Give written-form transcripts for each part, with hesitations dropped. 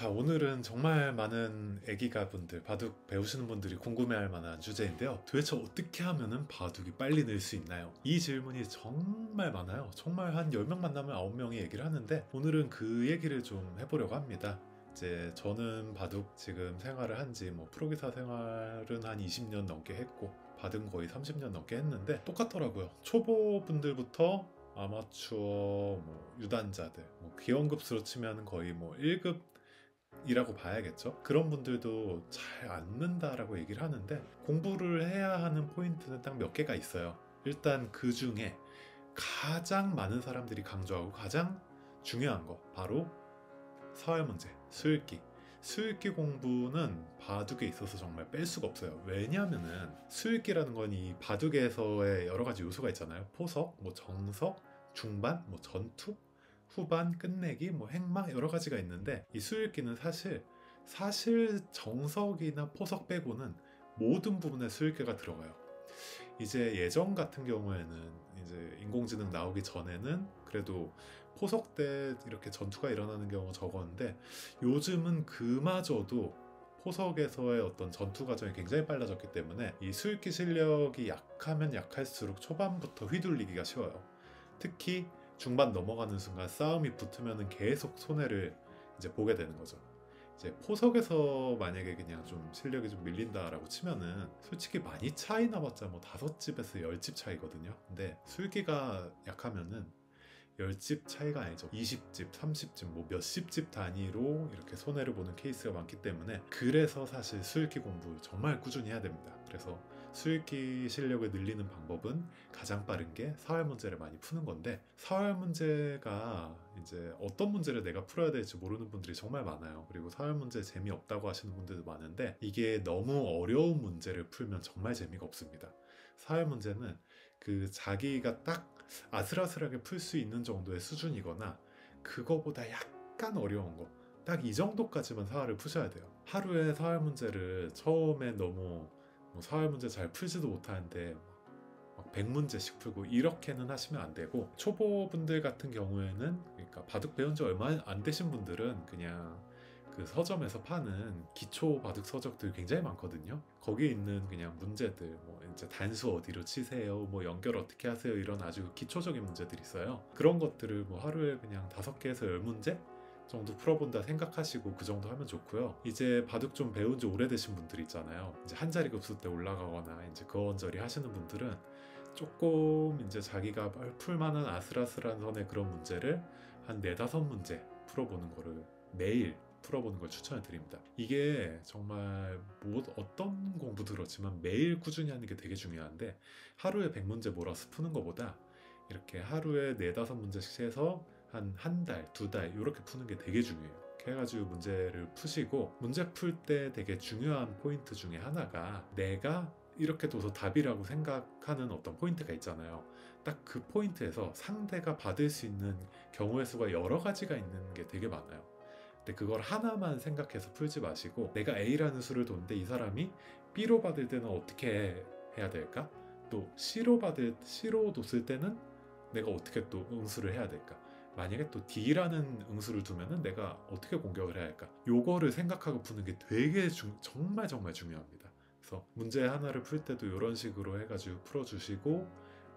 자, 오늘은 정말 많은 애기가 분들, 바둑 배우시는 분들이 궁금해할 만한 주제인데요. 도대체 어떻게 하면은 바둑이 빨리 늘 수 있나요? 이 질문이 정말 많아요. 정말 한 10명 만나면 9명이 얘기를 하는데 오늘은 그 얘기를 좀 해보려고 합니다. 이제 저는 바둑 지금 생활을 한지 프로기사 생활은 한 20년 넘게 했고 바둑은 거의 30년 넘게 했는데 똑같더라고요. 초보분들부터 아마추어, 유단자들, 기원급수로 치면 거의 1급 이라고 봐야겠죠. 그런 분들도 잘 안 는다라고 얘기를 하는데 공부를 해야 하는 포인트는 딱 몇 개가 있어요. 일단 그 중에 가장 많은 사람들이 강조하고 가장 중요한 거 바로 서열문제, 수읽기. 수읽기 공부는 바둑에 있어서 정말 뺄 수가 없어요. 왜냐하면은 수읽기라는 건 이 바둑에서의 여러 가지 요소가 있잖아요. 포석, 정석, 중반, 전투, 후반, 끝내기, 행마 여러 가지가 있는데 이 수읽기는 사실 정석이나 포석 빼고는 모든 부분에 수읽기가 들어가요. 이제 예전 같은 경우에는 이제 인공지능 나오기 전에는 그래도 포석 때 이렇게 전투가 일어나는 경우가 적었는데 요즘은 그마저도 포석에서의 어떤 전투 과정이 굉장히 빨라졌기 때문에 이 수읽기 실력이 약하면 약할수록 초반부터 휘둘리기가 쉬워요. 특히 중반 넘어가는 순간 싸움이 붙으면 계속 손해를 이제 보게 되는 거죠. 이제 포석에서 만약에 그냥 좀 실력이 좀 밀린다라고 치면은 솔직히 많이 차이 나봤자 5집에서 10집 차이거든요. 근데 술기가 약하면은 10집 차이가 아니죠. 20집, 30집, 몇십 집 단위로 이렇게 손해를 보는 케이스가 많기 때문에 그래서 사실 수읽기 공부 정말 꾸준히 해야 됩니다. 그래서 수읽기 실력을 늘리는 방법은 가장 빠른 게 사활 문제를 많이 푸는 건데 사활 문제가 이제 어떤 문제를 내가 풀어야 될지 모르는 분들이 정말 많아요. 그리고 사활 문제 재미없다고 하시는 분들도 많은데 이게 너무 어려운 문제를 풀면 정말 재미가 없습니다. 사활 문제는 그 자기가 딱 아슬아슬하게 풀 수 있는 정도의 수준이거나 그거보다 약간 어려운 거 딱 이 정도까지만 사활을 푸셔야 돼요. 하루에 사활 문제를 처음에 너무 사활 문제 잘 풀지도 못하는데 막 100문제씩 풀고 이렇게는 하시면 안 되고 초보분들 같은 경우에는 그러니까 바둑 배운 지 얼마 안 되신 분들은 그냥 그 서점에서 파는 기초 바둑 서적들 굉장히 많거든요. 거기에 있는 그냥 문제들 이제 단수 어디로 치세요, 연결 어떻게 하세요, 이런 아주 기초적인 문제들이 있어요. 그런 것들을 하루에 그냥 5개에서 10문제 정도 풀어본다 생각하시고 그 정도 하면 좋고요. 이제 바둑 좀 배운 지 오래되신 분들 있잖아요. 이제 한 자리 급수 때 올라가거나 이제 거원절이 하시는 분들은 조금 이제 자기가 풀만한 아슬아슬한 선의 그런 문제를 한 4-5문제 풀어보는 거를 매일 풀어보는 걸 추천을 드립니다. 이게 정말 어떤 공부도 그렇지만 매일 꾸준히 하는 게 되게 중요한데 하루에 100문제 몰아서 푸는 것보다 이렇게 하루에 4-5문제씩 해서 한 달, 2달 이렇게 푸는 게 되게 중요해요. 이렇게 해가지고 문제를 푸시고 문제 풀 때 되게 중요한 포인트 중에 하나가 내가 이렇게 둬서 답이라고 생각하는 어떤 포인트가 있잖아요. 딱 그 포인트에서 상대가 받을 수 있는 경우의 수가 여러 가지가 있는 게 되게 많아요. 근데 그걸 하나만 생각해서 풀지 마시고 내가 A라는 수를 뒀는데 이 사람이 B로 받을 때는 어떻게 해야 될까? 또 C로 뒀을 때는 내가 어떻게 또 응수를 해야 될까? 만약에 또 D라는 응수를 두면은 내가 어떻게 공격을 해야 할까? 요거를 생각하고 푸는 게 되게 정말 중요합니다. 그래서 문제 하나를 풀 때도 이런 식으로 해가지고 풀어주시고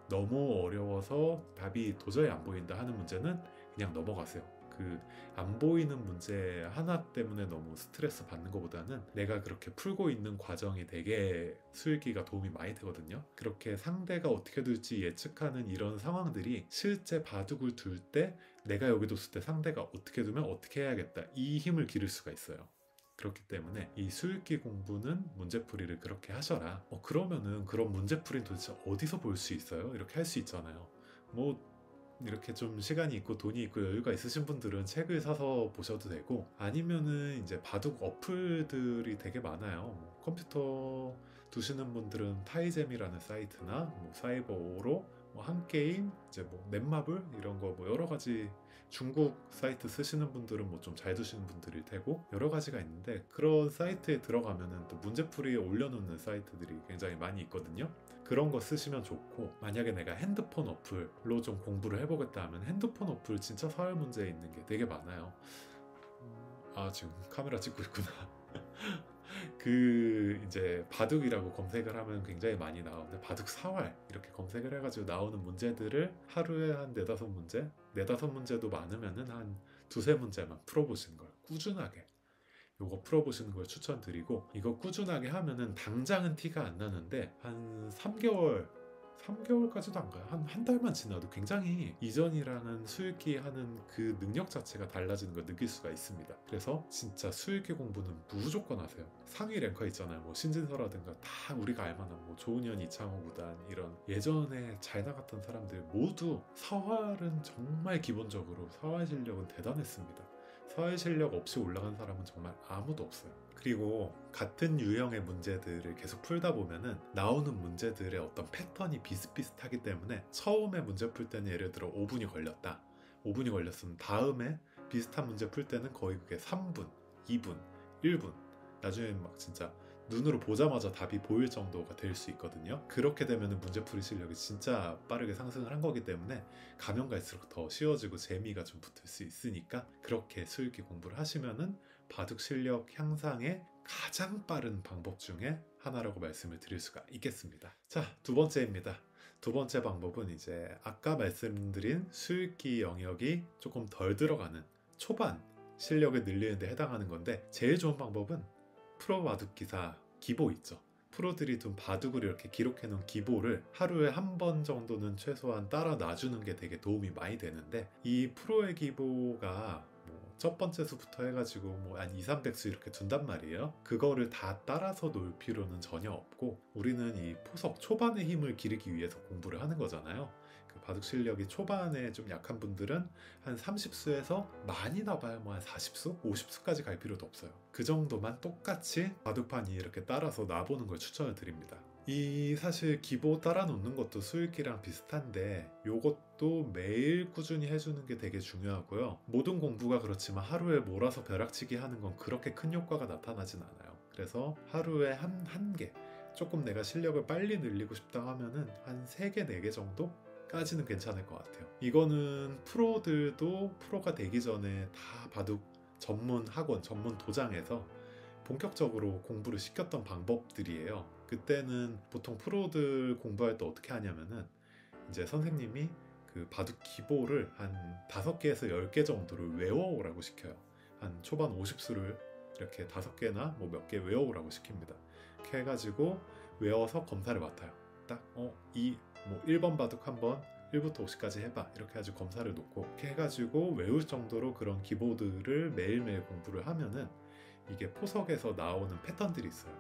너무 어려워서 답이 도저히 안 보인다 하는 문제는 그냥 넘어가세요. 그 안 보이는 문제 하나 때문에 너무 스트레스 받는 것보다는 내가 그렇게 풀고 있는 과정이 되게 수읽기가 도움이 많이 되거든요. 그렇게 상대가 어떻게 둘지 예측하는 이런 상황들이 실제 바둑을 둘 때 내가 여기 뒀을 때 상대가 어떻게 두면 어떻게 해야겠다 이 힘을 기를 수가 있어요. 그렇기 때문에 이 수읽기 공부는 문제풀이를 그렇게 하셔라. 그러면은 그런 문제풀이는 도대체 어디서 볼 수 있어요? 이렇게 할 수 있잖아요. 이렇게 좀 시간이 있고 돈이 있고 여유가 있으신 분들은 책을 사서 보셔도 되고 아니면은 이제 바둑 어플들이 되게 많아요. 컴퓨터 두시는 분들은 타이잼이라는 사이트나 사이버오로 한 게임 이제 넷마블 이런 거 여러 가지 중국 사이트 쓰시는 분들은 좀 잘 두시는 분들일 테고 여러 가지가 있는데 그런 사이트에 들어가면은 또 문제풀이에 올려놓는 사이트들이 굉장히 많이 있거든요. 그런 거 쓰시면 좋고 만약에 내가 핸드폰 어플로 좀 공부를 해보겠다 하면 핸드폰 어플 진짜 사회 문제에 있는 게 되게 많아요. 아, 지금 카메라 찍고 있구나. 그 이제 바둑이라고 검색을 하면 굉장히 많이 나오는데, 바둑 사활 이렇게 검색을 해가지고 나오는 문제들을 하루에 한 네다섯 문제, 네다섯 문제도 많으면은 한 두세 문제만 풀어보시는 걸 꾸준하게, 요거 풀어보시는 걸 추천드리고, 이거 꾸준하게 하면은 당장은 티가 안 나는데 한 3개월까지도 안 가요. 한 달만 지나도 굉장히 이전이랑은 수읽기 하는 그 능력 자체가 달라지는 걸 느낄 수가 있습니다. 그래서 진짜 수읽기 공부는 무조건 하세요. 상위 랭커 있잖아요. 뭐 신진서라든가 다 우리가 알만한 뭐 조은현, 이창호 구단 이런 예전에 잘 나갔던 사람들 모두 사활은 정말 기본적으로 사활 실력은 대단했습니다. 사회 실력 없이 올라간 사람은 정말 아무도 없어요. 그리고 같은 유형의 문제들을 계속 풀다 보면은 나오는 문제들의 어떤 패턴이 비슷비슷하기 때문에 처음에 문제 풀 때는 예를 들어 5분이 걸렸다. 5분이 걸렸으면 다음에 비슷한 문제 풀 때는 거의 그게 3분, 2분, 1분, 나중에 막 진짜 눈으로 보자마자 답이 보일 정도가 될 수 있거든요. 그렇게 되면 문제풀이 실력이 진짜 빠르게 상승을 한 거기 때문에 가면 갈수록 더 쉬워지고 재미가 좀 붙을 수 있으니까, 그렇게 수읽기 공부를 하시면은 바둑 실력 향상의 가장 빠른 방법 중에 하나라고 말씀을 드릴 수가 있겠습니다. 자, 두 번째입니다. 두 번째 방법은 이제 아까 말씀드린 수읽기 영역이 조금 덜 들어가는 초반 실력을 늘리는 데 해당하는 건데, 제일 좋은 방법은 프로 바둑 기사 기보 있죠. 프로들이 둔 바둑을 이렇게 기록해 놓은 기보를 하루에 한 번 정도는 최소한 따라 놔주는 게 되게 도움이 많이 되는데, 이 프로의 기보가 뭐 첫 번째 수부터 해가지고 뭐 한 2, 300수 이렇게 둔단 말이에요. 그거를 다 따라서 놀 필요는 전혀 없고, 우리는 이 포석 초반의 힘을 기르기 위해서 공부를 하는 거잖아요. 그 바둑 실력이 초반에 좀 약한 분들은 한 30수에서 많이 나봐야 뭐 한 40수? 50수까지 갈 필요도 없어요. 그 정도만 똑같이 바둑판이 이렇게 따라서 놔보는 걸 추천을 드립니다. 이 사실 기보 따라 놓는 것도 수읽기랑 비슷한데, 요것도 매일 꾸준히 해주는 게 되게 중요하고요. 모든 공부가 그렇지만 하루에 몰아서 벼락치기 하는 건 그렇게 큰 효과가 나타나진 않아요. 그래서 하루에 한 개, 조금 내가 실력을 빨리 늘리고 싶다 하면은 한 3개, 4개 정도? 까지는 괜찮을 것 같아요. 이거는 프로들도 프로가 되기 전에 다 바둑 전문 학원, 전문 도장에서 본격적으로 공부를 시켰던 방법들이에요. 그때는 보통 프로들 공부할 때 어떻게 하냐면은 이제 선생님이 그 바둑 기보를 한 5개에서 10개 정도를 외워오라고 시켜요. 한 초반 50수를 이렇게 5개나 뭐 몇 개 외워오라고 시킵니다. 이렇게 해가지고 외워서 검사를 맡아요. 딱 뭐 1번 바둑 한번 1부터 50까지 해봐, 이렇게 해가지고 검사를 놓고, 이렇게 해가지고 외울 정도로 그런 기보들을 매일매일 공부를 하면은 이게 포석에서 나오는 패턴들이 있어요.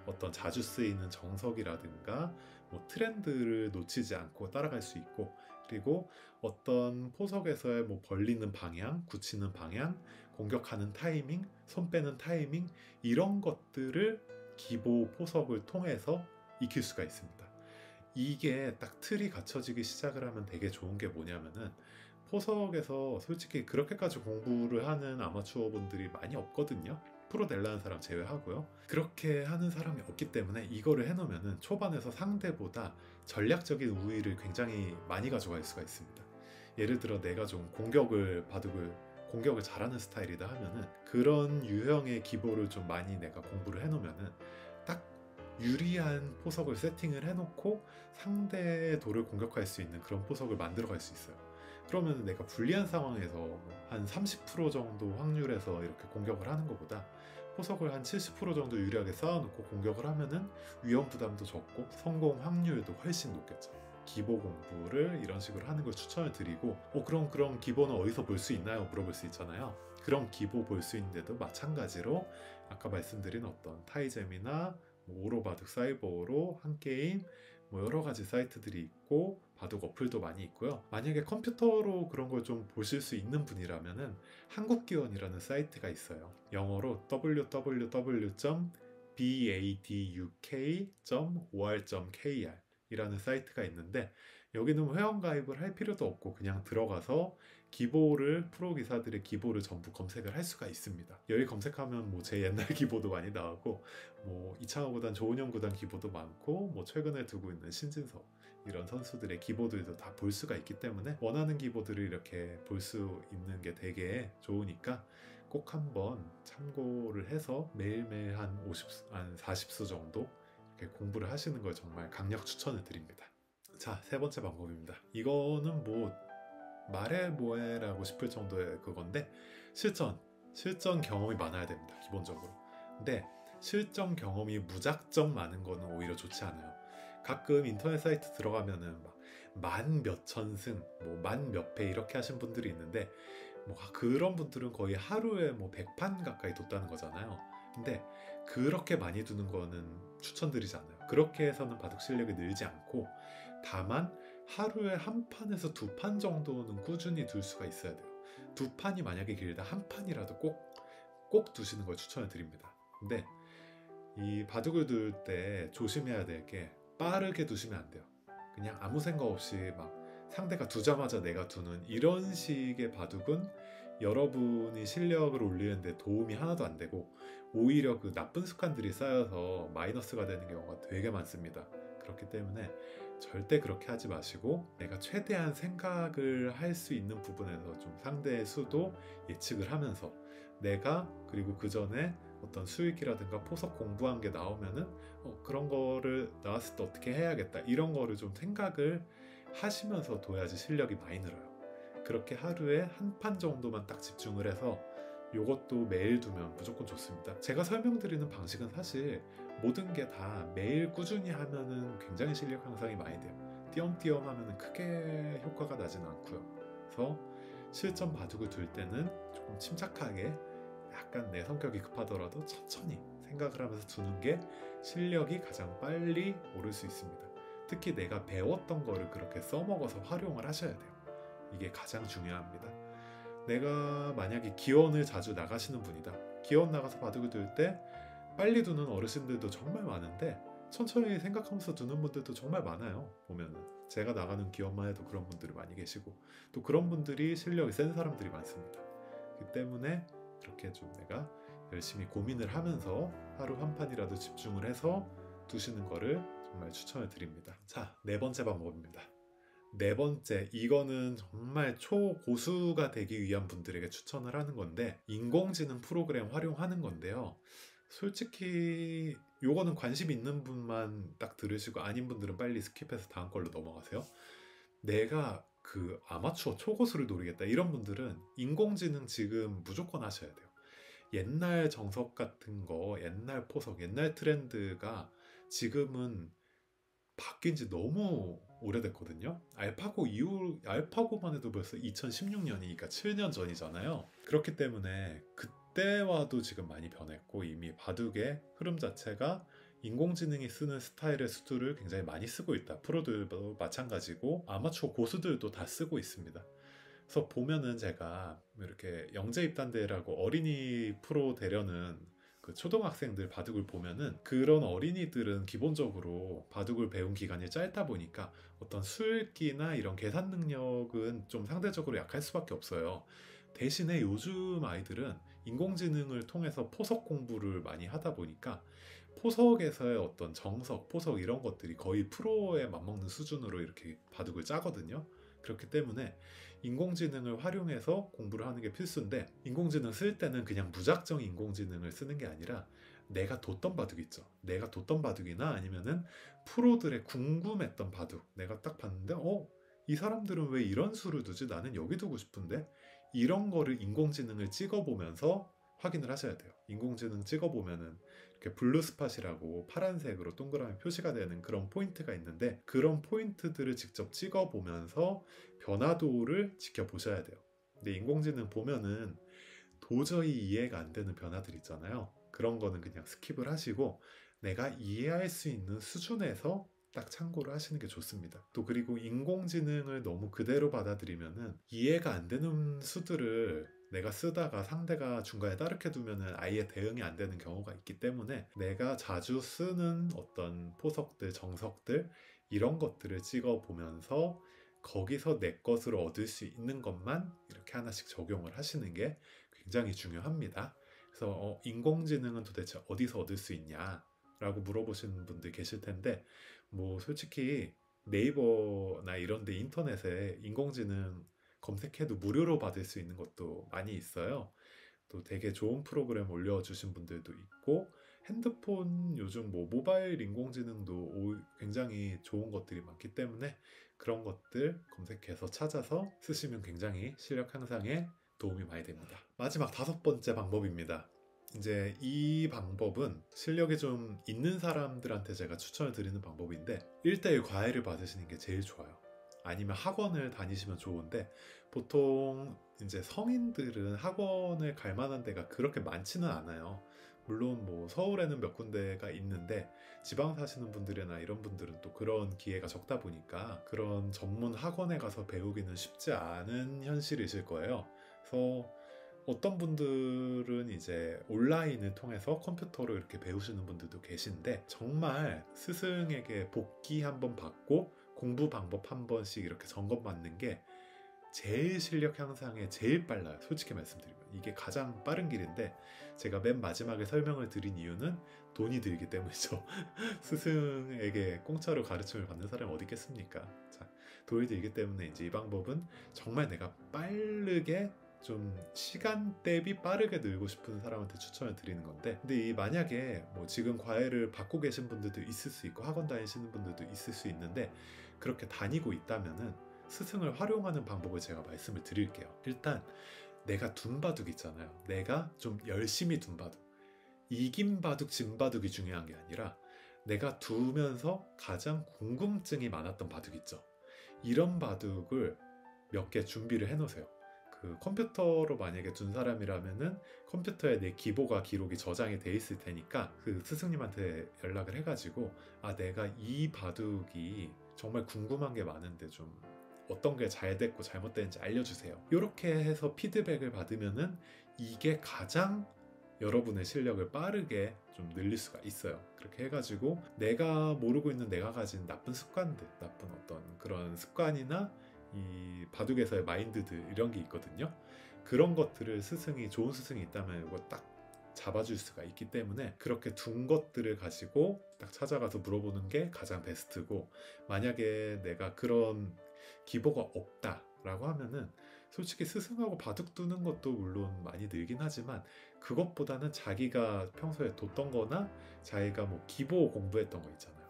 어떤 자주 쓰이는 정석이라든가 뭐 트렌드를 놓치지 않고 따라갈 수 있고, 그리고 어떤 포석에서의 뭐 벌리는 방향, 굳히는 방향, 공격하는 타이밍, 손 빼는 타이밍, 이런 것들을 기보 포석을 통해서 익힐 수가 있습니다. 이게 딱 틀이 갖춰지기 시작을 하면 되게 좋은 게 뭐냐면은, 포석에서 솔직히 그렇게까지 공부를 하는 아마추어 분들이 많이 없거든요. 프로 될라는 사람 제외하고요. 그렇게 하는 사람이 없기 때문에 이거를 해놓으면은 초반에서 상대보다 전략적인 우위를 굉장히 많이 가져갈 수가 있습니다. 예를 들어 내가 좀 공격을 잘하는 스타일이다 하면은, 그런 유형의 기보를 좀 많이 내가 공부를 해놓으면은 딱 유리한 포석을 세팅을 해놓고 상대의 돌을 공격할 수 있는 그런 포석을 만들어갈 수 있어요. 그러면 내가 불리한 상황에서 한 30% 정도 확률에서 이렇게 공격을 하는 것보다 포석을 한 70% 정도 유리하게 쌓아놓고 공격을 하면은 위험 부담도 적고 성공 확률도 훨씬 높겠죠. 기보 공부를 이런 식으로 하는 걸 추천을 드리고, 그럼 기보는 어디서 볼 수 있나요? 물어볼 수 있잖아요. 그런 기보 볼 수 있는데도 마찬가지로 아까 말씀드린 어떤 타이잼이나 뭐 오로바둑 사이버로 한 게임, 뭐 여러 가지 사이트들이 있고 바둑 어플도 많이 있고요. 만약에 컴퓨터로 그런 걸 좀 보실 수 있는 분이라면은 한국기원이라는 사이트가 있어요. 영어로 www.baduk.or.kr 이라는 사이트가 있는데, 여기는 회원가입을 할 필요도 없고 그냥 들어가서 기보를, 프로 기사들의 기보를 전부 검색을 할 수가 있습니다. 여기 검색하면 뭐 제 옛날 기보도 많이 나오고, 뭐 이창호 구단, 조은영 구단 기보도 많고, 뭐 최근에 두고 있는 신진서 이런 선수들의 기보들도 다 볼 수가 있기 때문에 원하는 기보들을 이렇게 볼 수 있는 게 되게 좋으니까 꼭 한번 참고를 해서 매일매일 한 40수 정도 이렇게 공부를 하시는 걸 정말 강력 추천을 드립니다. 자, 세 번째 방법입니다. 이거는 뭐 말해 뭐해라고 싶을 정도의 그건데 실전 경험이 많아야 됩니다. 기본적으로. 근데 실전 경험이 무작정 많은 거는 오히려 좋지 않아요. 가끔 인터넷 사이트 들어가면은 막 만 몇천 승, 뭐 만 몇 패 이렇게 하신 분들이 있는데 뭐 그런 분들은 거의 하루에 뭐 100판 가까이 뒀다는 거잖아요. 근데 그렇게 많이 두는 거는 추천드리지 않아요. 그렇게 해서는 바둑 실력이 늘지 않고 다만 하루에 한 판에서 두 판 정도는 꾸준히 둘 수가 있어야 돼요. 두 판이 만약에 길다 한 판이라도 꼭 두시는 걸 추천을 드립니다. 근데 이 바둑을 둘 때 조심해야 될 게 빠르게 두시면 안 돼요. 그냥 아무 생각 없이 막 상대가 두자마자 내가 두는 이런 식의 바둑은 여러분이 실력을 올리는데 도움이 하나도 안 되고 오히려 그 나쁜 습관들이 쌓여서 마이너스가 되는 경우가 되게 많습니다. 그렇기 때문에 절대 그렇게 하지 마시고 내가 최대한 생각을 할 수 있는 부분에서 좀 상대의 수도 예측을 하면서 내가 그리고 그 전에 어떤 수익이라든가 포석 공부한 게 나오면은 그런 거를 나왔을 때 어떻게 해야겠다 이런 거를 좀 생각을 하시면서 둬야지 실력이 많이 늘어요. 그렇게 하루에 한 판 정도만 딱 집중을 해서 요것도 매일 두면 무조건 좋습니다. 제가 설명드리는 방식은 사실 모든 게 다 매일 꾸준히 하면은 굉장히 실력 향상이 많이 돼요. 띄엄띄엄 하면은 크게 효과가 나진 않고요. 그래서 실전 바둑을 둘 때는 조금 침착하게 약간 내 성격이 급하더라도 천천히 생각을 하면서 두는 게 실력이 가장 빨리 오를 수 있습니다. 특히 내가 배웠던 거를 그렇게 써먹어서 활용을 하셔야 돼요. 이게 가장 중요합니다. 내가 만약에 기원을 자주 나가시는 분이다. 기원 나가서 바둑을 둘 때 빨리 두는 어르신들도 정말 많은데 천천히 생각하면서 두는 분들도 정말 많아요. 보면은 제가 나가는 기원만 해도 그런 분들이 많이 계시고 또 그런 분들이 실력이 센 사람들이 많습니다. 그 때문에 그렇게 좀 내가 열심히 고민을 하면서 하루 한 판이라도 집중을 해서 두시는 거를 정말 추천을 드립니다. 자, 네 번째 방법입니다. 네 번째, 이거는 정말 초고수가 되기 위한 분들에게 추천을 하는 건데 인공지능 프로그램 활용하는 건데요. 솔직히 요거는 관심 있는 분만 딱 들으시고 아닌 분들은 빨리 스킵해서 다음 걸로 넘어가세요. 내가 그 아마추어 초고수를 노리겠다 이런 분들은 인공지능 지금 무조건 하셔야 돼요. 옛날 정석 같은 거, 옛날 포석, 옛날 트렌드가 지금은 바뀐 지 너무 오래됐거든요. 알파고만 해도 벌써 2016년이니까 7년 전이잖아요. 그렇기 때문에 그때와도 지금 많이 변했고 이미 바둑의 흐름 자체가 인공지능이 쓰는 스타일의 수두를 굉장히 많이 쓰고 있다. 프로들도 마찬가지고 아마추어 고수들도 다 쓰고 있습니다. 그래서 보면은 제가 이렇게 영재 입단대회라고 어린이 프로 되려는 그 초등학생들 바둑을 보면은 그런 어린이들은 기본적으로 바둑을 배운 기간이 짧다 보니까 어떤 수읽기나 이런 계산 능력은 좀 상대적으로 약할 수밖에 없어요. 대신에 요즘 아이들은 인공지능을 통해서 포석 공부를 많이 하다 보니까 포석에서의 어떤 정석, 포석 이런 것들이 거의 프로에 맞먹는 수준으로 이렇게 바둑을 짜거든요. 그렇기 때문에 인공지능을 활용해서 공부를 하는 게 필수인데 인공지능 쓸 때는 그냥 무작정 인공지능을 쓰는 게 아니라 내가 뒀던 바둑 있죠. 내가 뒀던 바둑이나 아니면은 프로들의 궁금했던 바둑 내가 딱 봤는데 이 사람들은 왜 이런 수를 두지? 나는 여기 두고 싶은데 이런 거를 인공지능을 찍어보면서 확인을 하셔야 돼요. 인공지능 찍어보면은 이렇게 블루 스팟이라고 파란색으로 동그라미 표시가 되는 그런 포인트가 있는데 그런 포인트들을 직접 찍어보면서 변화도를 지켜보셔야 돼요. 근데 인공지능 보면은 도저히 이해가 안 되는 변화들 있잖아요. 그런 거는 그냥 스킵을 하시고 내가 이해할 수 있는 수준에서 딱 참고를 하시는 게 좋습니다. 또 그리고 인공지능을 너무 그대로 받아들이면은 이해가 안 되는 수들을 내가 쓰다가 상대가 중간에 따르게 두면은 아예 대응이 안 되는 경우가 있기 때문에 내가 자주 쓰는 어떤 포석들, 정석들 이런 것들을 찍어 보면서 거기서 내 것으로 얻을 수 있는 것만 이렇게 하나씩 적용을 하시는 게 굉장히 중요합니다. 그래서 인공지능은 도대체 어디서 얻을 수 있냐? 라고 물어보시는 분들 계실 텐데 뭐 솔직히 네이버나 이런 데 인터넷에 인공지능 검색해도 무료로 받을 수 있는 것도 많이 있어요. 또 되게 좋은 프로그램 올려주신 분들도 있고, 핸드폰 요즘 뭐 모바일 인공지능도 굉장히 좋은 것들이 많기 때문에 그런 것들 검색해서 찾아서 쓰시면 굉장히 실력 향상에 도움이 많이 됩니다. 마지막 5번째 방법입니다. 이제 이 방법은 실력이 좀 있는 사람들한테 제가 추천을 드리는 방법인데, 1대1 과외를 받으시는 게 제일 좋아요. 아니면 학원을 다니시면 좋은데, 보통 이제 성인들은 학원을 갈 만한 데가 그렇게 많지는 않아요. 물론 뭐 서울에는 몇 군데가 있는데, 지방 사시는 분들이나 이런 분들은 또 그런 기회가 적다 보니까 그런 전문 학원에 가서 배우기는 쉽지 않은 현실이실 거예요. 그래서 어떤 분들은 이제 온라인을 통해서 컴퓨터로 이렇게 배우시는 분들도 계신데, 정말 스승에게 복기 한번 받고 공부 방법 한 번씩 이렇게 점검받는 게 제일 실력 향상에 제일 빨라요. 솔직히 말씀드리면 이게 가장 빠른 길인데, 제가 맨 마지막에 설명을 드린 이유는 돈이 들기 때문이죠. 스승에게 공짜로 가르침을 받는 사람이 어디 있겠습니까? 자, 돈이 들기 때문에 이제 이 방법은 정말 내가 빠르게 좀 시간 대비 빠르게 늘고 싶은 사람한테 추천을 드리는 건데, 근데 이 만약에 뭐 지금 과외를 받고 계신 분들도 있을 수 있고 학원 다니시는 분들도 있을 수 있는데, 그렇게 다니고 있다면은 스승을 활용하는 방법을 제가 말씀을 드릴게요. 일단 내가 둔 바둑 있잖아요. 내가 좀 열심히 둔 바둑, 이긴 바둑 진 바둑이 중요한 게 아니라 내가 두면서 가장 궁금증이 많았던 바둑 있죠. 이런 바둑을 몇 개 준비를 해놓으세요. 그 컴퓨터로 만약에 둔 사람이라면은 컴퓨터에 내 기보가 기록이 저장이 돼 있을 테니까 그 스승님한테 연락을 해가지고, 아 내가 이 바둑이 정말 궁금한 게 많은데 좀 어떤 게 잘 됐고 잘못됐는지 알려주세요. 이렇게 해서 피드백을 받으면은 이게 가장 여러분의 실력을 빠르게 좀 늘릴 수가 있어요. 그렇게 해가지고 내가 모르고 있는 내가 가진 나쁜 습관들, 나쁜 어떤 그런 습관이나 이 바둑에서의 마인드들 이런 게 있거든요. 그런 것들을 스승이, 좋은 스승이 있다면 이거 딱 잡아줄 수가 있기 때문에 그렇게 둔 것들을 가지고 딱 찾아가서 물어보는 게 가장 베스트고, 만약에 내가 그런 기보가 없다라고 하면은 솔직히 스승하고 바둑 두는 것도 물론 많이 늘긴 하지만, 그것보다는 자기가 평소에 뒀던 거나 자기가 뭐 기보 공부했던 거 있잖아요.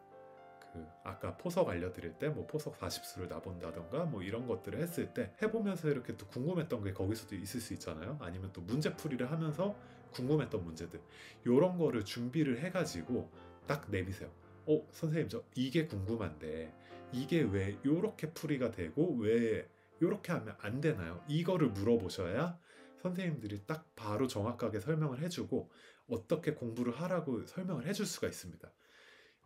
그 아까 포석 알려드릴 때 뭐 포석 40수를 나본다던가 뭐 이런 것들을 했을 때 해보면서 이렇게 또 궁금했던 게 거기서도 있을 수 있잖아요. 아니면 또 문제풀이를 하면서 궁금했던 문제들, 요런 거를 준비를 해가지고 딱 내비세요. 선생님 저 이게 궁금한데 이게 왜 요렇게 풀이가 되고 왜 요렇게 하면 안 되나요? 이거를 물어보셔야 선생님들이 딱 바로 정확하게 설명을 해주고 어떻게 공부를 하라고 설명을 해줄 수가 있습니다.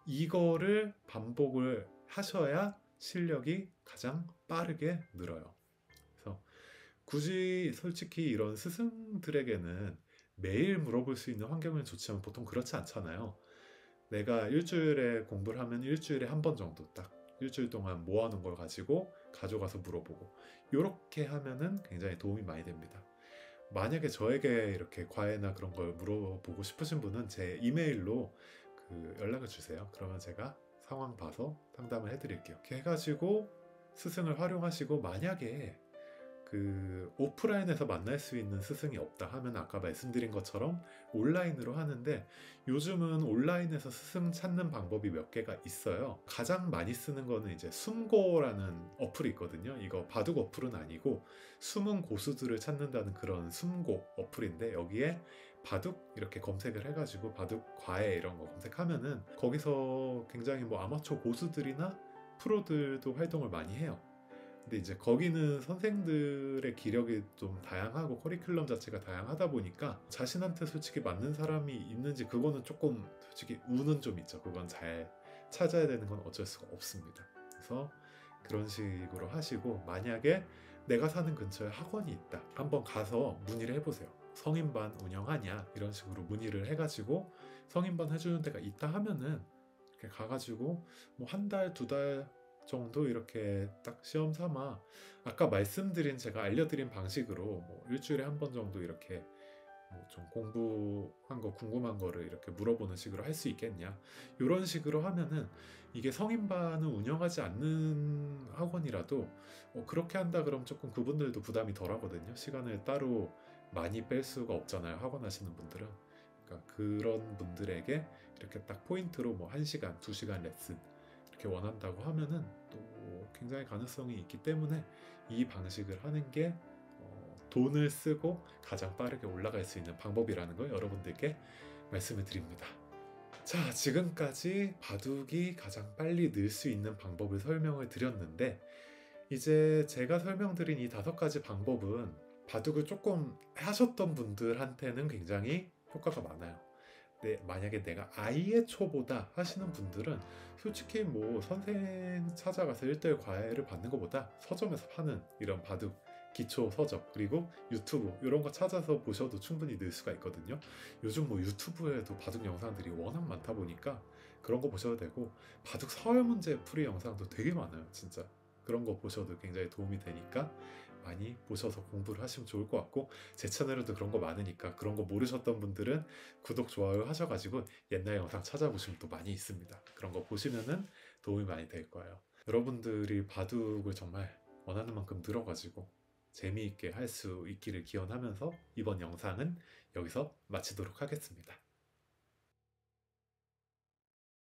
이거를 반복을 하셔야 실력이 가장 빠르게 늘어요. 그래서 굳이 솔직히 이런 스승들에게는 매일 물어볼 수 있는 환경은 좋지만 보통 그렇지 않잖아요. 내가 일주일에 공부를 하면 일주일에 한 번 정도 딱 일주일 동안 모아놓은 걸 가지고 가져가서 물어보고, 이렇게 하면은 굉장히 도움이 많이 됩니다. 만약에 저에게 이렇게 과외나 그런 걸 물어보고 싶으신 분은 제 이메일로 그 연락을 주세요. 그러면 제가 상황 봐서 상담을 해드릴게요. 이렇게 해가지고 스승을 활용하시고, 만약에 그 오프라인에서 만날 수 있는 스승이 없다 하면 아까 말씀드린 것처럼 온라인으로 하는데, 요즘은 온라인에서 스승 찾는 방법이 몇 개가 있어요. 가장 많이 쓰는 거는 이제 숨고라는 어플이 있거든요. 이거 바둑 어플은 아니고 숨은 고수들을 찾는다는 그런 숨고 어플인데, 여기에 바둑 이렇게 검색을 해가지고 바둑 과외 이런 거 검색하면은 거기서 굉장히 뭐 아마추어 고수들이나 프로들도 활동을 많이 해요. 근데 이제 거기는 선생들의 기력이 좀 다양하고 커리큘럼 자체가 다양하다 보니까 자신한테 솔직히 맞는 사람이 있는지 그거는 조금 솔직히 운은 좀 있죠. 그건 잘 찾아야 되는 건 어쩔 수가 없습니다. 그래서 그런 식으로 하시고, 만약에 내가 사는 근처에 학원이 있다, 한번 가서 문의를 해보세요. 성인반 운영하냐 이런 식으로 문의를 해가지고 성인반 해주는 데가 있다 하면은 이렇게 가가지고 뭐 한 달, 두 달 정도 이렇게 딱 시험 삼아 아까 말씀드린 제가 알려드린 방식으로 뭐 일주일에 한 번 정도 이렇게 뭐 좀 공부한 거 궁금한 거를 이렇게 물어보는 식으로 할 수 있겠냐, 이런 식으로 하면은 이게 성인반을 운영하지 않는 학원이라도 그렇게 한다 그러면 조금 그분들도 부담이 덜 하거든요. 시간을 따로 많이 뺄 수가 없잖아요, 학원 하시는 분들은. 그러니까 그런 분들에게 이렇게 딱 포인트로 뭐 1시간, 2시간 레슨 이렇게 원한다고 하면은 또 굉장히 가능성이 있기 때문에 이 방식을 하는 게 돈을 쓰고 가장 빠르게 올라갈 수 있는 방법이라는 걸 여러분들께 말씀을 드립니다. 자, 지금까지 바둑이 가장 빨리 늘 수 있는 방법을 설명을 드렸는데, 이제 제가 설명드린 이 5가지 방법은 바둑을 조금 하셨던 분들한테는 굉장히 효과가 많아요. 근데 만약에 내가 아예 초보다 하시는 분들은 솔직히 뭐 선생 찾아가서 1:1 과외를 받는 것보다 서점에서 파는 이런 바둑 기초 서적, 그리고 유튜브 이런 거 찾아서 보셔도 충분히 늘 수가 있거든요. 요즘 뭐 유튜브에도 바둑 영상들이 워낙 많다 보니까 그런 거 보셔도 되고, 바둑 서열 문제 풀이 영상도 되게 많아요, 진짜. 그런 거 보셔도 굉장히 도움이 되니까 많이 보셔서 공부를 하시면 좋을 것 같고, 제 채널에도 그런 거 많으니까 그런 거 모르셨던 분들은 구독, 좋아요 하셔가지고 옛날 영상 찾아보시면 또 많이 있습니다. 그런 거 보시면은 도움이 많이 될 거예요. 여러분들이 바둑을 정말 원하는 만큼 늘어가지고 재미있게 할 수 있기를 기원하면서 이번 영상은 여기서 마치도록 하겠습니다.